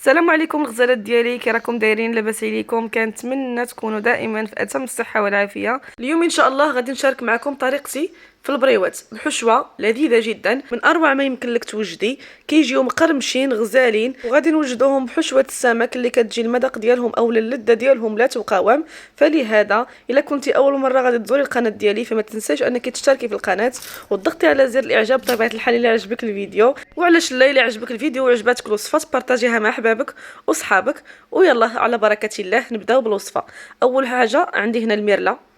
السلام عليكم الغزالات ديالي، كي راكم دايرين؟ لاباس عليكم؟ كنتمنى تكونوا دائما في اتم الصحه والعافيه. اليوم ان شاء الله غادي نشارك معكم طريقتي في البريوات بحشوه لذيذه جدا، من اروع ما يمكن لك توجدي. كيجيو مقرمشين غزالين، وغادي نوجدوهم بحشوه السمك اللي كتجي المذاق ديالهم او اللذه ديالهم لا تقاوم. فلهذا الا كنتي اول مره غادي تزوري القناه ديالي، فما تنساش انك تشتركي في القناه وتضغطي على زر الاعجاب بطبيعه الحال الا عجبك الفيديو. وعلاش لا، الا عجبك الفيديو وعجباتك الوصفه تبارطاجيها مع احبابك وصحابك. ويلا على بركه الله نبداو بالوصفه. اول حاجه عندي هنا الميرله.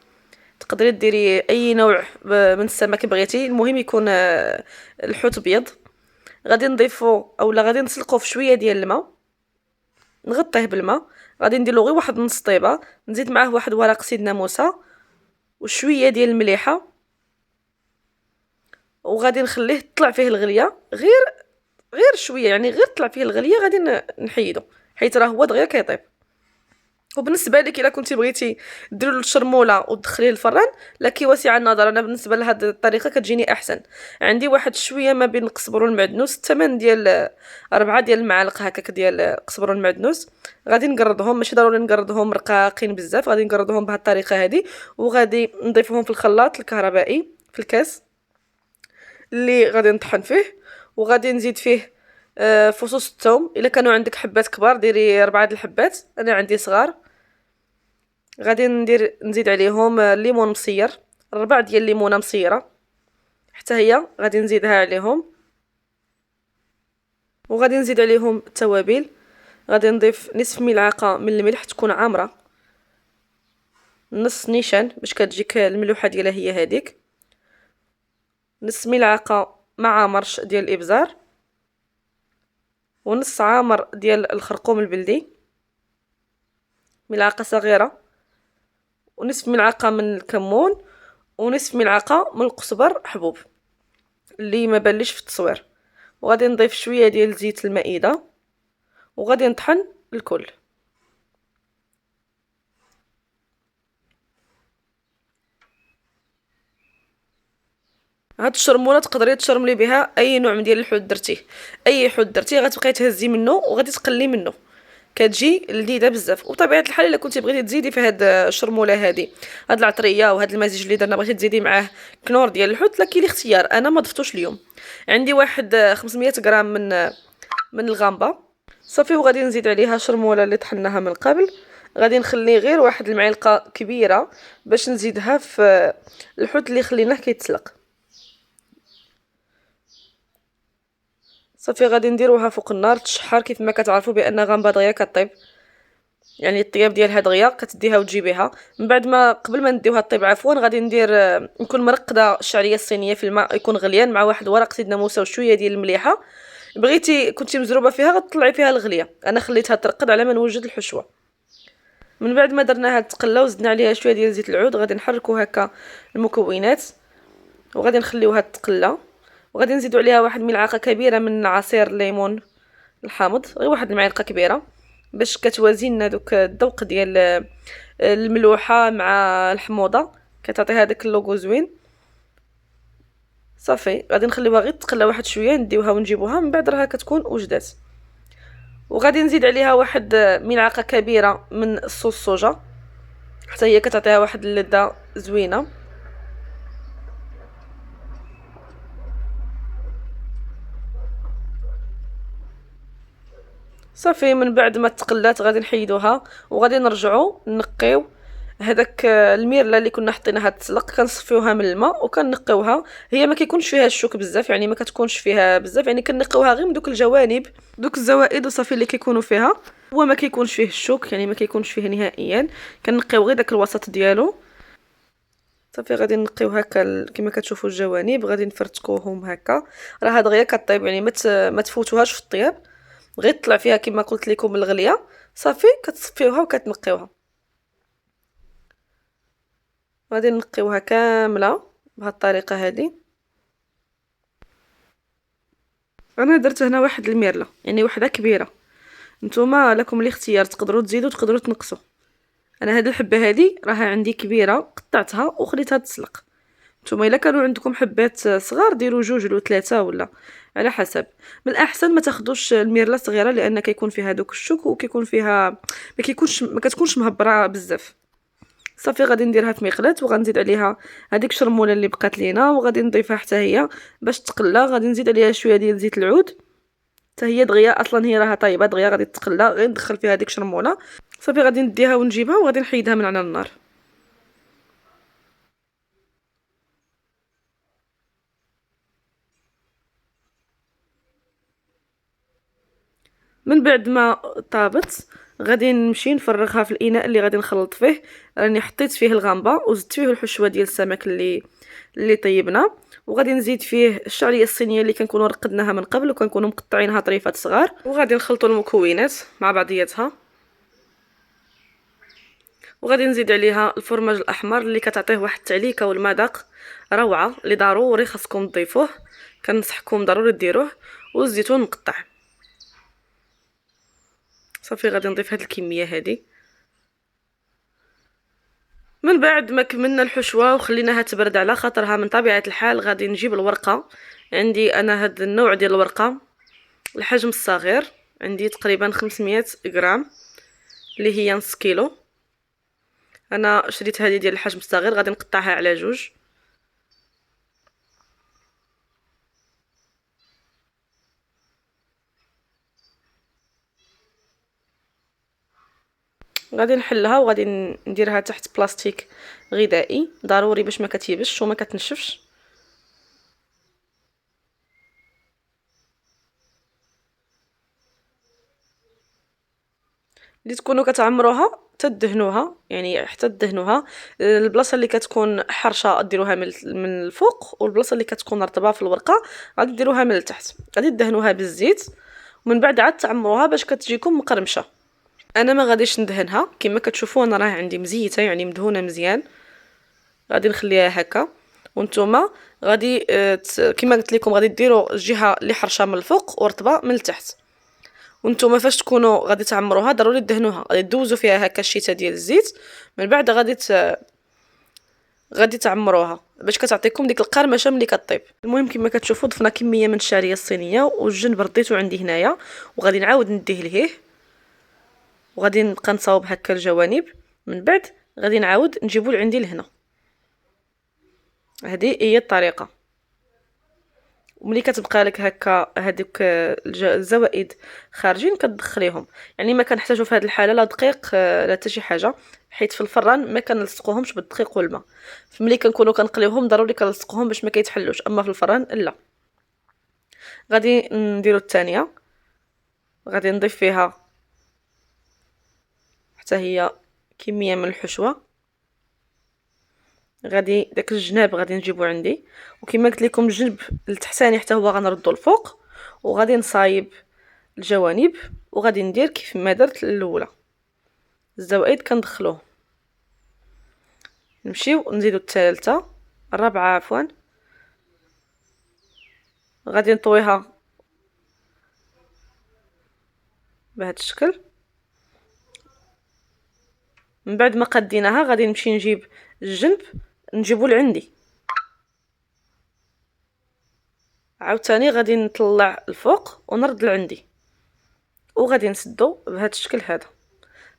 تقدري ديري اي نوع من السمك بغيتي، المهم يكون الحوت بيض. غادي نضيفو اولا غادي نسلقوه في شويه ديال الماء، نغطيه بالماء. غادي نديرلو غير واحد نص طيبه، نزيد معاه واحد ورق سيدنا موسى وشويه ديال المليحه، وغادي نخليه طلع فيه الغليه غير شويه، يعني غير طلع فيه الغليه غادي نحيدو حيت راه هو دغيا كيطيب. وبالنسبه لك الا كنتي بغيتي ديروا الشرموله وتدخليه الفران، لك واسع النظر. انا بالنسبه لهاد الطريقه كتجيني احسن. عندي واحد شويه ما بين القزبر والمعدنوس، 8 ديال 4 ديال المعالق هكاك ديال القزبر والمعدنوس. غادي نقرضهم، ماشي ضروري نقرضهم رقاقين بزاف، غادي نقرضهم بهاد الطريقه هذه. وغادي نضيفهم في الخلاط الكهربائي في الكاس اللي غادي نطحن فيه. وغادي نزيد فيه فصوص الثوم. الا كانوا عندك حبات كبار ديري 4 د الحبات، انا عندي صغار. غادي نزيد عليهم الليمون مصير، ربع ديال الليمونه مصيره حتى هي غادي نزيدها عليهم. وغادي نزيد عليهم التوابل. غادي نضيف نصف ملعقه من الملح تكون عامره، نص نيشان باش كتجيك الملوحه ديالها هي هذيك، نص ملعقه مع مرش ديال الابزار، ونص عامر ديال الخرقوم البلدي ملعقه صغيره، ونصف ملعقه من الكمون، ونصف ملعقه من القزبر حبوب اللي ما بانليش في التصوير. وغادي نضيف شويه ديال زيت المائده، وغادي نطحن الكل. هاد الشرموله تقدري تشرملي بها اي نوع من ديال الحوت درتيه. اي حوت درتيه غتبقاي تهزي منه وغادي تقلي منه، كتجي لذيذه بزاف. وبطبيعه الحال الا كنتي بغيتي تزيدي في هاد الشرموله هادي هاد العطريه وهاد المزيج اللي درنا، بغيتي تزيدي معاه كنور ديال الحوت، لكن الاختيار. انا ما ضفتوش اليوم. عندي واحد 500 غرام من الغامبه صافي. وغادي نزيد عليها شرموله اللي طحناها من قبل. غادي نخلي غير واحد المعلقه كبيره باش نزيدها في الحوت اللي خليناه كيتسلق. صافي غادي نديروها فوق النار تشحر. كيف ما كتعرفوا بان غامبه دغيا كطيب، يعني الطياب ديالها دغيا كتديها وتجيبيها. من بعد ما قبل ما نديوها الطيب عفوا غادي ندير نكون مرقده الشعريه الصينيه في الماء يكون غليان مع واحد ورق سيدنا موسى وشويه ديال المليحه. بغيتي كنتي مزروبه فيها غتطلعي فيها الغليه، انا خليتها ترقد على ما نوجد الحشوه. من بعد ما درناها تقلى وزدنا عليها شويه ديال زيت العود، غادي نحركوا هكا المكونات وغادي نخليوها تقلى. وغادي نزيدوا عليها واحد ملعقه كبيره من عصير الليمون الحامض، غير واحد المعلقه كبيره باش كتوازي لنا دوك الذوق ديال الملوحه مع الحموضه، كتعطي هذاك اللوغو زوين. صافي غادي نخليوها غير تقلى واحد شويه، نديوها ونجيبوها من بعد راها كتكون وجدات. وغادي نزيد عليها واحد ملعقه كبيره من الصوص الصوجا حتى هي كتعطيها واحد اللذه زوينه. صافي من بعد ما تقلات غادي نحيدوها وغادي نرجعوا نقيو هذاك الميرله اللي كنا حطيناها تسلق. كنصفيوها من الماء وكنقيوها. هي ما كيكونش فيها الشوك بزاف، يعني ما كتكونش فيها بزاف، يعني كنقيوها غير من دوك الجوانب دوك الزوائد وصافي اللي كيكونوا فيها. هو ما كيكونش فيه الشوك، يعني ما كيكونش فيه نهائيا. كنقيو غير داك الوسط ديالو. صافي غادي نقيو هكا كما كتشوفوا الجوانب، غادي نفرتكوهم هكا. راه دغيا كطيب، يعني ما تفوتوهاش في الطياب، غير طلع فيها كما قلت لكم الغليه. صافي كتصفيوها وكتنقيوها. غادي نقيوها كامله بهذه الطريقه هذه. انا درت هنا واحد الميرله يعني وحده كبيره، نتوما لكم الاختيار، تقدروا تزيدوا تقدروا تنقصوا. انا هذه الحبه هذه راها عندي كبيره، قطعتها وخليتها تسلق. نتوما الا كانوا عندكم حبات صغار ديروا جوج ولا ثلاثه ولا على حسب. من الاحسن ما تاخذوش الميرله صغيره لان كيكون فيها دوك الشوك وكيكون فيها ما كتكونش مهبره بزاف. صافي غادي نديرها في مقلاة وغنزيد عليها هذيك الشرموله اللي بقات لينا وغادي نضيفها حتى هي باش تقلى. غادي نزيد عليها شويه ديال زيت العود حتى هي دغيا، اصلا هي راها طايبه دغيا غادي تقلى، غير ندخل فيها هذيك الشرموله. صافي غادي نديها ونجيبها وغادي نحيدها من على النار. من بعد ما طابت غادي نمشي نفرغها في الاناء اللي غادي نخلط فيه. راني حطيت فيه الغامبه وزدت فيه الحشوه ديال السمك اللي طيبنا، وغادي نزيد فيه الشعريه الصينيه اللي كنكونوا رقدناها من قبل وكنكونوا مقطعينها طريفات صغار، وغادي نخلطوا المكونات مع بعضياتها. وغادي نزيد عليها الفرماج الاحمر اللي كتعطيه واحد التعليكه والمذاق روعه اللي ضروري خاصكم تضيفوه، كنصحكم ضروري ديروه. والزيتون مقطع. صافي غادي نضيف هاد الكميه هادي. من بعد ما كملنا الحشوه وخليناها تبرد على خاطرها من طبيعه الحال غادي نجيب الورقه. عندي انا هاد النوع ديال الورقه الحجم الصغير، عندي تقريبا 500 غرام اللي هي نص كيلو. انا شريت هذه ديال الحجم الصغير، غادي نقطعها على جوج. غادي نحلها وغادي نديرها تحت بلاستيك غذائي ضروري باش ما كتيبش وما كتنشفش. اللي تكونوا كتعمروها تدهنوها، يعني حتى تدهنوها. البلاصه اللي كتكون حرشه ديروها من الفوق، والبلاصه اللي كتكون رطبه في الورقه غادي ديروها من التحت. غادي تدهنوها بالزيت ومن بعد عاد تعمروها باش كتجيكم مقرمشه. انا ما غاديش ندهنها كما كتشوفوا، انا راه عندي مزيته يعني مدهونه مزيان. غادي نخليها هكا وانتوما غادي كما قلت لكم غادي ديروا الجهه اللي حرشه من الفوق ورطبه من التحت. وانتوما فاش تكونوا غادي تعمروها ضروري تدهنوها، غادي دوزوا فيها هكا الشيته ديال الزيت، من بعد غادي تعمروها باش كتعطيكم ديك القرمشه ملي كطيب. المهم كما كتشوفوا ضفنا كميه من الشعريه الصينيه والجنب رديته عندي هنايا، وغادي نعاود نديه لهيه وغادي نبقى نصاوب هكا الجوانب. من بعد غادي نعاود نجيبو لعندي لهنا. هذه هي الطريقه. وملي كتبقى لك هكا هذوك الزوائد خارجين كتدخليهم، يعني ما كنحتاجو في هذه الحاله لا دقيق لا حتى شي حاجه، حيت في الفران ما كنلصقوهمش بالدقيق والماء. فملي كنكونوا كنقليوهم ضروري كنلصقوهم باش ما كيتحلوش، اما في الفران لا. غادي نديرو الثانيه، غادي نضيف فيها حتى هي كميه من الحشوه. غادي داك الجناب غادي نجيبو عندي، وكما قلت لكم الجنب التحتاني حتى هو غنردو الفوق، وغادي نصايب الجوانب وغادي ندير كيف ما درت الاولى. الزوائد كندخلوه، نمشيو نزيدو الثالثه الرابعه عفوا. غادي نطويها بهذا الشكل. من بعد ما قديناها غادي نمشي نجيب الجنب نجيبو لعندي، عاوتاني غادي نطلع الفوق ونرد لعندي وغادي نسدو بهذا الشكل هذا.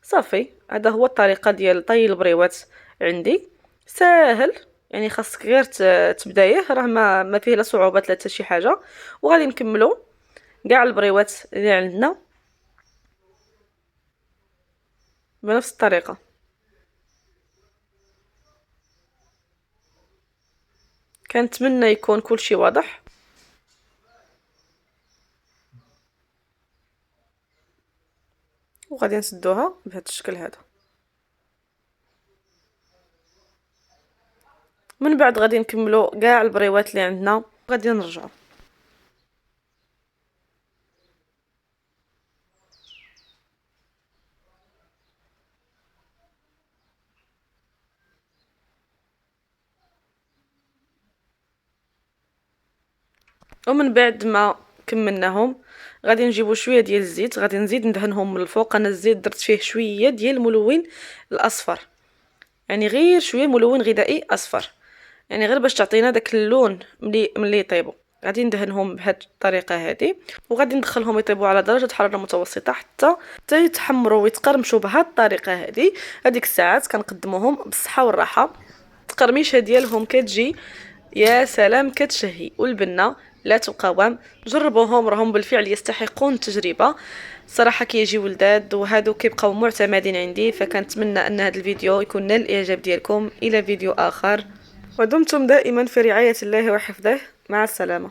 صافي هذا هو الطريقه ديال طي البريوات عندي، ساهل يعني خاصك غير تبدايه، راه ما فيه لا صعوبات لا حتى شي حاجه. وغادي نكملو كاع البريوات اللي عندنا بنفس الطريقه. كنتمنى يكون كلشي واضح. وغادي نسدوها بهذا الشكل هذا. من بعد غادي نكملو كاع البريوات اللي عندنا غادي نرجعو. ومن بعد ما كملناهم غادي نجيبو شويه ديال الزيت، غادي نزيد ندهنهم من الفوق. انا الزيت درت فيه شويه ديال الملون الاصفر، يعني غير شويه ملون غذائي اصفر. يعني غير باش تعطينا داك اللون ملي يطيبوا. غادي ندهنهم بهذه الطريقه هذه، وغادي ندخلهم يطيبوا على درجه حراره متوسطه حتى يتحمروا ويتقرمشوا بهذه الطريقه هذه. هذيك الساعات كنقدموهم بالصحه والراحه. التقرميشه ديالهم كتجي يا سلام كتشهي، والبنه لا تقاوم. جربوهم، راهم بالفعل يستحقون التجربه صراحه، كيجيو لذاذ وهادو كيبقاو معتمدين عندي. فكنتمنى ان هذا الفيديو يكون نال الاعجاب ديالكم. الى فيديو اخر، ودمتم دائما في رعايه الله وحفظه. مع السلامه.